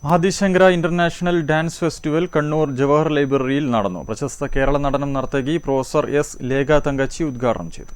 Adi Shankara international dance festival Kannur Jawahar ലൈബ്രറിയിൽ നടന്നു. പ്രശസ്ത കേരള നടനം നർത്തകി പ്രൊഫസർ എസ് ലേഖ തങ്കച്ചി ഉദ്ഘാടനം ചെയ്തു.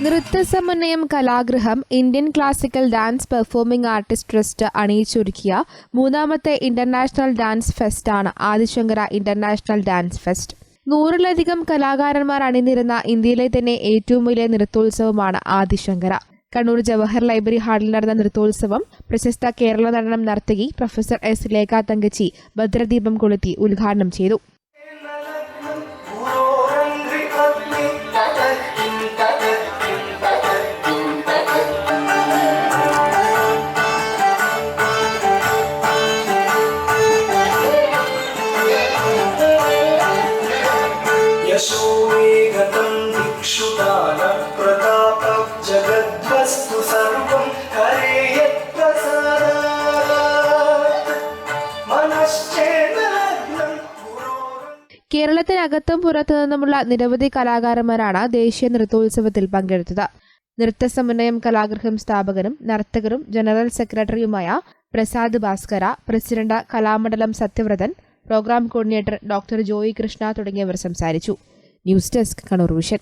Nrithasamanvayam Kalagriham Indian classical dance performing artist trust അണിയിച്ചൊരുക്കിയ മൂന്നാമത്തെ ഇന്റർനാഷണൽ ഡാൻസ് ഫെസ്റ്റാണ് ആദിശങ്കര ഇന്റർനാഷണൽ ഡാൻസ് ഫെസ്റ്റ്. 100-ലധികം കലാകാരന്മാർ അണിനിരുന്ന ഇന്ത്യയിലെ തന്നെ ഏറ്റവും വലിയ നൃത്തോത്സവമാണ് ആദിശങ്കര. കണ്ണൂർ ജവഹർ ലൈബ്രറി ഹാളിൽ നടന്ന നൃത്തോത്സവം പ്രശസ്ത കേരള നടനം നർത്തകി പ്രൊഫസർ എസ് ലേഖ തങ്കച്ചി ഭദ്രദീപം കൊളുത്തി ഉദ്ഘാടനം ചെയ്തു. കേരളത്തിനകത്തും പുറത്തു നിന്നുമുള്ള നിരവധി കലാകാരന്മാരാണ് ദേശീയ നൃത്തോത്സവത്തിൽ പങ്കെടുത്തത്. നൃത്തസമന്വയം കലാഗൃഹം സ്ഥാപകനും നർത്തകരും ജനറൽ സെക്രട്ടറിയുമായ Prasad Bhaskara, president Kalamandalam Sathyavrathan, program coordinator doctor Joy Krishna തുടങ്ങിയവർ സംസാരിച്ചു. News desk Kannur vision.